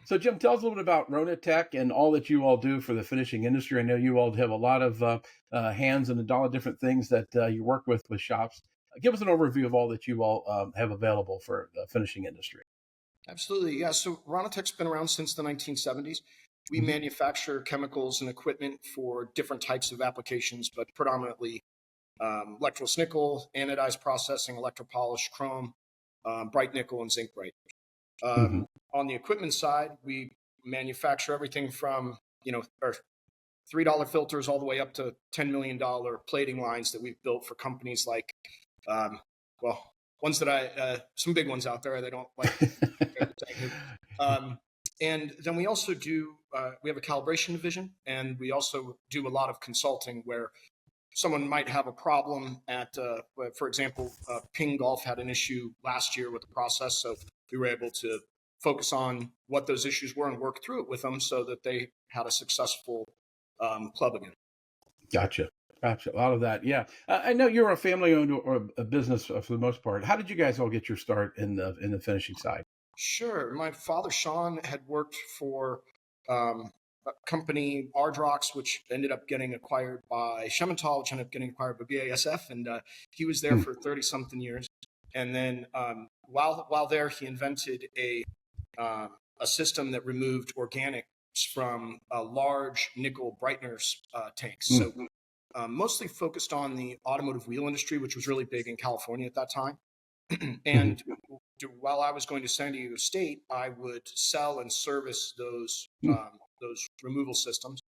So, Jim, tell us a little bit about Ronatec and all that you all do for the finishing industry. I know you all have a lot of hands and a lot of different things that you work with shops. Give us an overview of all that you all have available for the finishing industry. Absolutely. Yeah. So Ronatec's been around since the 1970s. We Mhm. manufacture chemicals and equipment for different types of applications, but predominantly electrolysis nickel, anodized processing, electropolished chrome, bright nickel, and zinc bright. Mhm. On the equipment side, we manufacture everything from our $3 filters all the way up to $10 million plating lines that we've built for companies like, um, well, ones that some big ones out there. They don't like saying who. Um, and then we also we have a calibration division, and we also do a lot of consulting where someone might have a problem for example, Ping Golf had an issue last year with the process. So we were able to focus on what those issues were and work through it with them so that they had a successful club again. Gotcha. Gotcha. A lot of that. Yeah. I know you're a family owned or a business for the most part. How did you guys all get your start in the finishing side? Sure. My father, Sean, had worked for a company, Ardrox, which ended up getting acquired by Chemetall, which ended up getting acquired by BASF. And he was there Hmm. for 30 something years. And then while there, he invented a system that removed organics from large nickel brighteners tanks. Hmm. So mostly focused on the automotive wheel industry, which was really big in California at that time. Hmm. And while I was going to San Diego State, I would sell and service Hmm. those removal systems,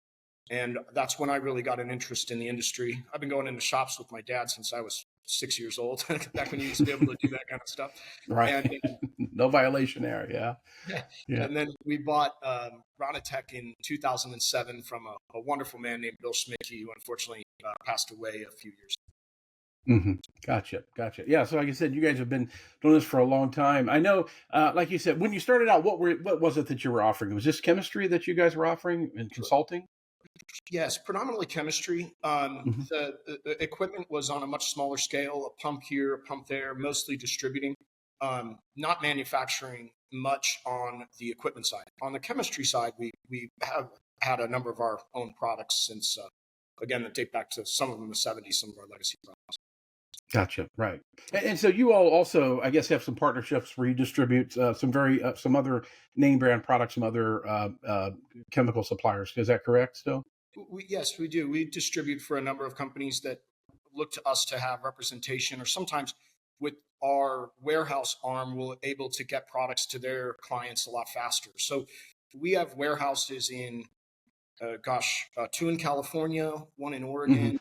and that's when I really got an interest in the industry. I've been going into shops with my dad since I was 6 years old, back when you used to be able to do that kind of stuff. Right. And No violation there. Yeah. yeah, Yeah. and then we bought Ronatec in 2007 from a wonderful man named Bill Schmidtke, who unfortunately passed away a few years. Hmm. Gotcha. Gotcha. Yeah. So, like I said, you guys have been doing this for a long time. I know, like you said, when you started out, what was it that you were offering? Was this chemistry that you guys were offering and consulting? Yes, predominantly chemistry. Hmm. The equipment was on a much smaller scale, a pump here, a pump there, mostly distributing, not manufacturing much on the equipment side. On the chemistry side, we have had a number of our own products since, again, that date back to some of them in the 70s, some of our legacy products. Gotcha. Right. And so you all also, I guess, have some partnerships where you distribute some other name brand products, some other chemical suppliers. Is that correct? Still. Yes, we do. We distribute for a number of companies that look to us to have representation, or sometimes with our warehouse arm, we're able to get products to their clients a lot faster. So we have warehouses in, two in California, one in Hmm. Oregon,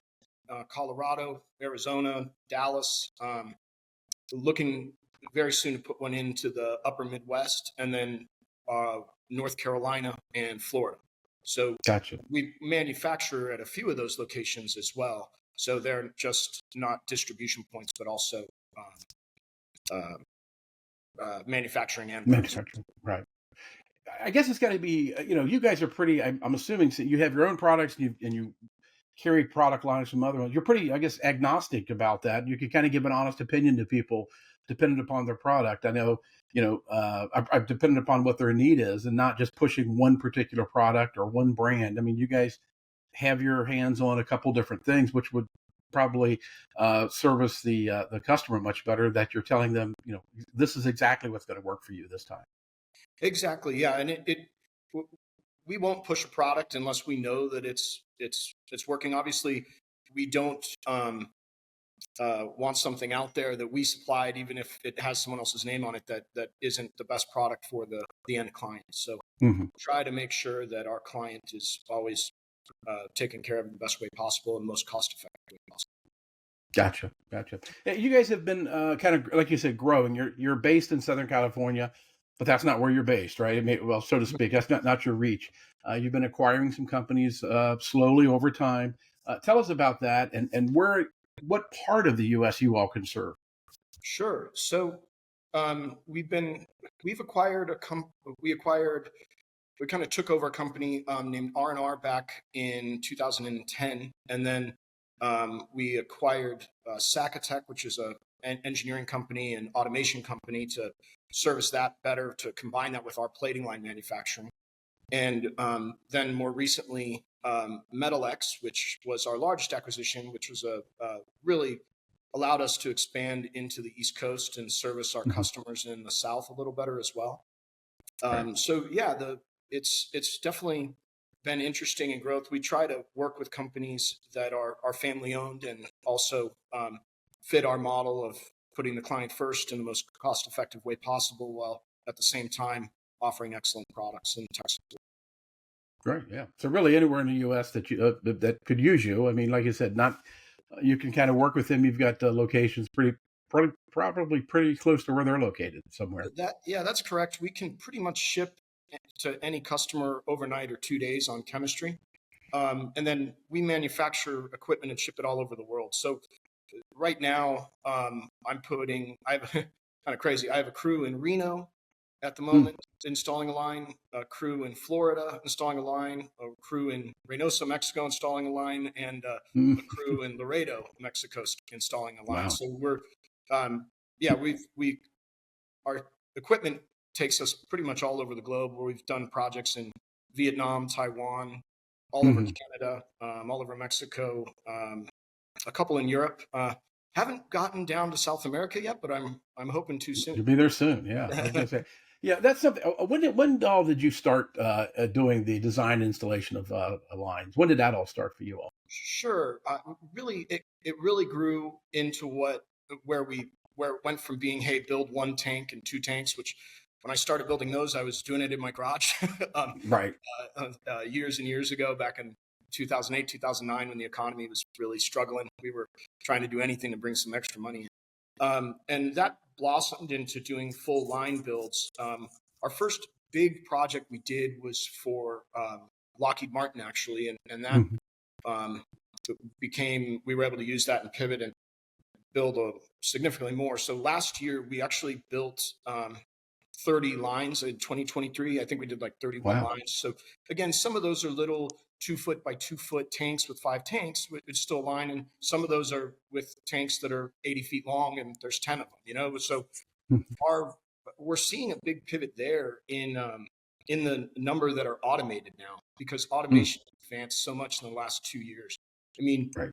Colorado, Arizona, Dallas. Looking very soon to put one into the upper Midwest, and then uh, North Carolina and Florida. So Gotcha. we manufacture at a few of those locations as well. So they're just not distribution points, but also uh, manufacturing and purchasing. Manufacturing. Right. I guess it's got to be, you guys are pretty, I'm assuming so you have your own products and you carry product lines from other ones. You're pretty, I guess, agnostic about that. You can kind of give an honest opinion to people dependent upon their product. I know, I've dependent upon what their need is and not just pushing one particular product or one brand. I mean, you guys have your hands on a couple different things, which would probably service the customer much better. That you're telling them, this is exactly what's going to work for you this time. Exactly, yeah, and we won't push a product unless we know that it's working. Obviously, we don't want something out there that we supplied, even if it has someone else's name on it, that isn't the best product for the end client. So Hmm. try to make sure that our client is always taken care of in the best way possible and most cost effective way possible. Gotcha, gotcha. Yeah, you guys have been kind of like you said, growing. You're based in Southern California, but that's not where you're based, right? Well, so to speak, that's not your reach. You've been acquiring some companies slowly over time. Tell us about that and what part of the U.S. you all can serve. Sure. So we've acquired we kind of took over a company named R&R back in 2010, and then We acquired Sakatech, which is an engineering company and automation company, to service that better, to combine that with our plating line manufacturing. And then more recently, MetalX, which was our largest acquisition, which was really allowed us to expand into the East Coast and service our Hmm. customers in the South a little better as well. Right. So yeah, it's definitely been interesting in growth. We try to work with companies that are family owned and also fit our model of putting the client first in the most cost effective way possible, while at the same time offering excellent products and tech support. Great. Yeah. So really, anywhere in the U.S. that that could use you. I mean, like you said, not you can kind of work with them. You've got locations probably pretty close to where they're located somewhere. Yeah, that's correct. We can pretty much ship to any customer overnight or 2 days on chemistry. And then we manufacture equipment and ship it all over the world. So right now, I have kind of crazy. I have a crew in Reno at the Mm. moment installing a line, a crew in Florida installing a line, a crew in Reynosa, Mexico installing a line, and Mm. a crew in Laredo, Mexico installing a line. Wow. So um, yeah, we our equipment takes us pretty much all over the globe, where we've done projects in Vietnam, Taiwan, all over Hmm. Canada, all over Mexico, a couple in Europe. Haven't gotten down to South America yet, but I'm hoping to soon. You'll be there soon. Yeah. I was gonna say. Yeah, that's something. When all did you start doing the design installation of lines? When did that all start for you all? Sure. Really, it really grew into where it went from being, hey, build one tank and two tanks, which when I started building those, I was doing it in my garage. Right. Years and years ago, back in 2008, 2009, when the economy was really struggling. We were trying to do anything to bring some extra money in. And that blossomed into doing full line builds. Our first big project we did was for Lockheed Martin, actually, and that Mhm. um, we were able to use that and pivot and build significantly more. So last year, we actually built 30 lines in 2023. I think we did like 31 Wow. lines. So again, some of those are little 2 foot by 2 foot tanks with 5 tanks. It's still a line, and some of those are with tanks that are 80 feet long, and there's 10 of them. So our we're seeing a big pivot there in the number that are automated now, because Mm. automation advanced so much in the last 2 years. I mean, Right.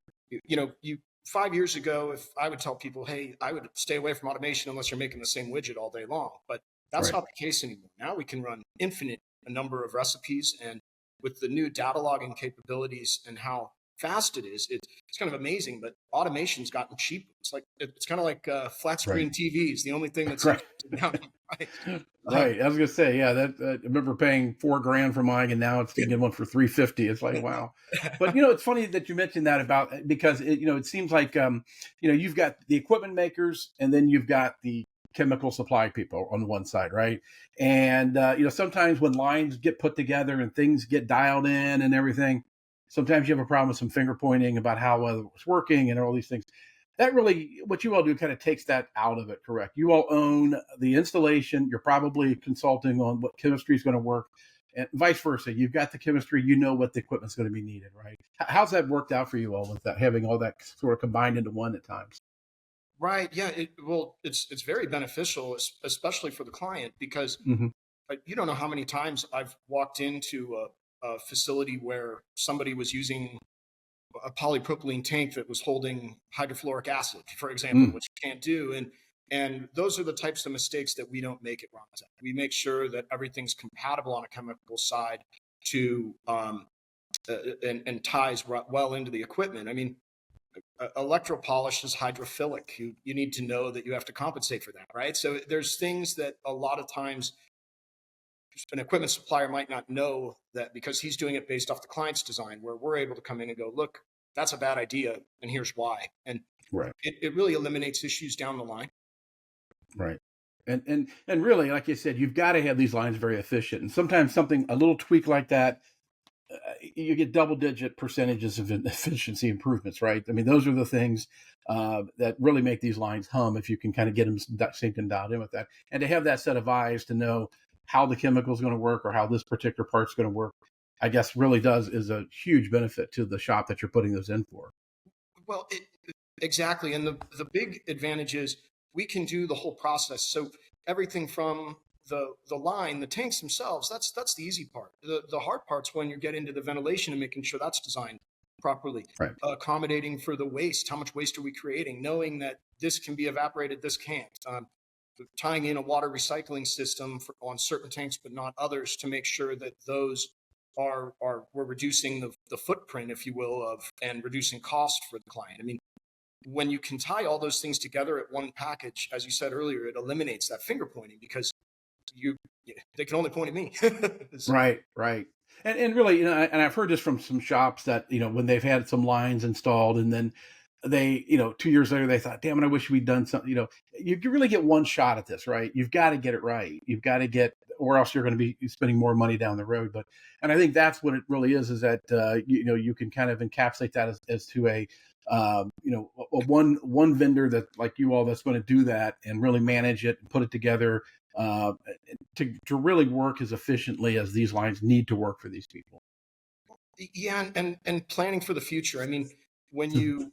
you 5 years ago, if I would tell people, hey, I would stay away from automation unless you're making the same widget all day long. But that's Right. not the case anymore. Now we can run infinite a number of recipes, and with the new data logging capabilities and how fast it is, it's kind of amazing. But automation's gotten cheap. It's kind of like flat Right. screen TVs. The only thing that's Right. expensive now, right? Um, Right. I was gonna say, yeah, that I remember paying $4,000 for mine, and now it's you get one for 350. It's like wow. But it's funny that you mentioned that about because it seems like you've got the equipment makers, and then you've got the chemical supply people on one side, right? And sometimes when lines get put together and things get dialed in and everything, sometimes you have a problem with some finger pointing about how well it was working and all these things. That really, what you all do kind of takes that out of it, correct? You all own the installation. You're probably consulting on what chemistry is going to work, and vice versa. You've got the chemistry. You know what the equipment's going to be needed, right? How's that worked out for you all with that, having all that sort of combined into one at times? right. Yeah. It's very beneficial, especially for the client, because Hmm. you don't know how many times I've walked into a facility where somebody was using a polypropylene tank that was holding hydrofluoric acid, for example, Mm. which you can't do. And those are the types of mistakes that we don't make at Ronatec. We make sure that everything's compatible on a chemical side to and ties well into the equipment. I mean, electropolish is hydrophilic. You need to know that you have to compensate for that, right? So there's things that a lot of times an equipment supplier might not know, that because he's doing it based off the client's design, where we're able to come in and go, look, that's a bad idea, and here's why. And Right. it really eliminates issues down the line. Right. And really, like you said, you've got to have these lines very efficient. And sometimes something a little tweak like that, you get double digit percentages of efficiency improvements, right? I mean, those are the things that really make these lines hum if you can kind of get them synced and dialed in with that. And to have that set of eyes to know how the chemical is going to work or how this particular part's going to work, I guess really is a huge benefit to the shop that you're putting those in for. Well, exactly. And the big advantage is we can do the whole process. So everything from the line, the tanks themselves, that's the easy part. The hard part's when you get into the ventilation and making sure that's designed properly, Right. accommodating for the waste. How much waste are we creating? Knowing that this can be evaporated, this can't. Tying in a water recycling system on certain tanks, but not others, to make sure that those are we're reducing the footprint, if you will, of and reducing cost for the client. I mean, when you can tie all those things together at one package, as you said earlier, it eliminates that finger pointing because you they can only point at me. So, Right, right. And really, and I've heard this from some shops that, when they've had some lines installed and then they, 2 years later they thought, damn it, I wish we'd done something, you really get one shot at this, right? You've got to get it right. You've got to get, or else you're going to be spending more money down the road. And I think that's what it really is that, you can kind of encapsulate that as to a one vendor that like you all that's going to do that and really manage it and put it together uh, to really work as efficiently as these lines need to work for these people. yeah, and planning for the future. I mean, when you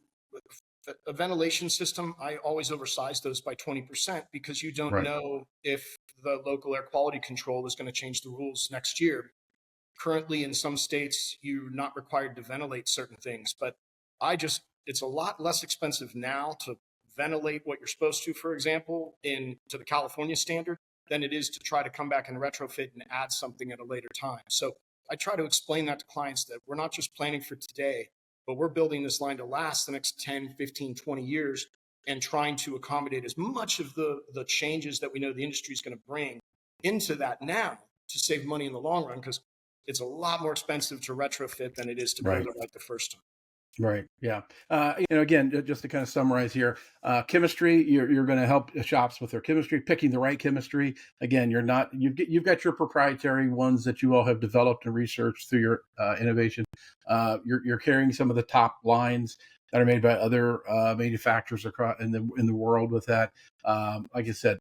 a ventilation system, I always oversize those by 20% because you don't Right. know if the local air quality control is going to change the rules next year. Currently, in some states, you're not required to ventilate certain things, but it's a lot less expensive now to ventilate what you're supposed to, for example, to the California standard, than it is to try to come back and retrofit and add something at a later time. So I try to explain that to clients that we're not just planning for today, but we're building this line to last the next 10, 15, 20 years and trying to accommodate as much of the changes that we know the industry is going to bring into that now to save money in the long run, because it's a lot more expensive to retrofit than it is to build Right. it right the first time. Right. Yeah. Again, just to kind of summarize here, chemistry, you're going to help shops with their chemistry, picking the right chemistry. Again, you've got your proprietary ones that you all have developed and researched through your innovation. You're carrying some of the top lines that are made by other manufacturers across in the world with that. Like I said,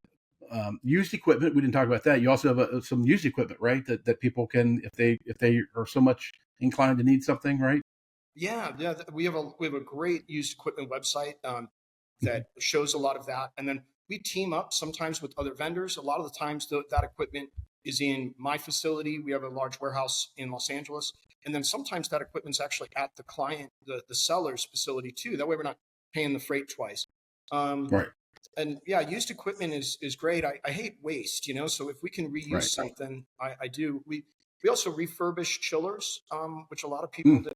used equipment. We didn't talk about that. You also have some used equipment, right? That people can, if they are so much inclined to need something, right? Yeah, yeah. We have a great used equipment website Mhm. that shows a lot of that, and then we team up sometimes with other vendors. A lot of the times, that equipment is in my facility. We have a large warehouse in Los Angeles, and then sometimes that equipment's actually at the client, the seller's facility too. That way, we're not paying the freight twice. Um, Right. and yeah, used equipment is great. I hate waste, so if we can reuse Right. something, I do. We also refurbish chillers, which a lot of people Mm,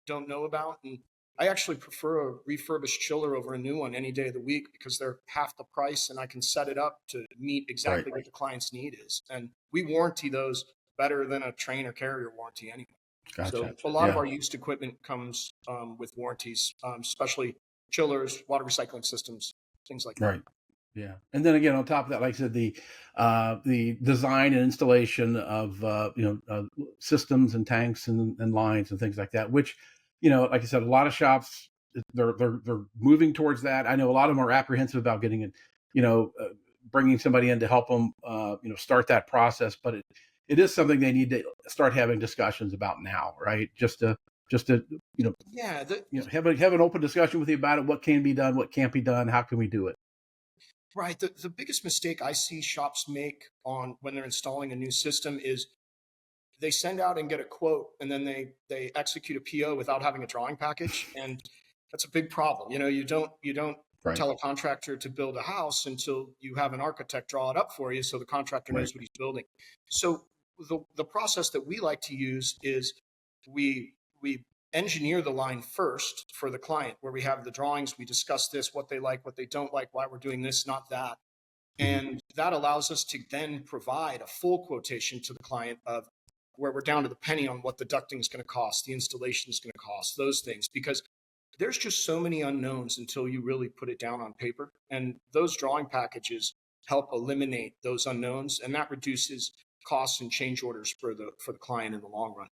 don't know about. And I actually prefer a refurbished chiller over a new one any day of the week because they're half the price and I can set it up to meet right. exactly what the client's need is. And we warranty those better than a train or carrier warranty anyway. Gotcha. So a lot of Yeah. our used equipment comes with warranties, especially chillers, water recycling systems, things like that. Right. Yeah. And then again, on top of that, like I said, the design and installation of systems and tanks and lines and things like that, which like I said, a lot of shops they're moving towards that. I know a lot of them are apprehensive about getting it, you know, uh, bringing somebody in to help them, start that process. But it is something they need to start having discussions about now, right? Just to you know Yeah, have an open discussion with you about it. What can be done? What can't be done? How can we do it? right. The biggest mistake I see shops make on when they're installing a new system is they send out and get a quote and then they execute a PO without having a drawing package, and that's a big problem. You don't Right. tell a contractor to build a house until you have an architect draw it up for you so the contractor Right. knows what he's building. So the process that we like to use is we engineer the line first for the client, where we have the drawings, we discuss this, what they like, what they don't like, why we're doing this, not that. Mhm. And that allows us to then provide a full quotation to the client of where we're down to the penny on what the ducting is going to cost, the installation is going to cost, those things, because there's just so many unknowns until you really put it down on paper. And those drawing packages help eliminate those unknowns, and that reduces costs and change orders for the client in the long run.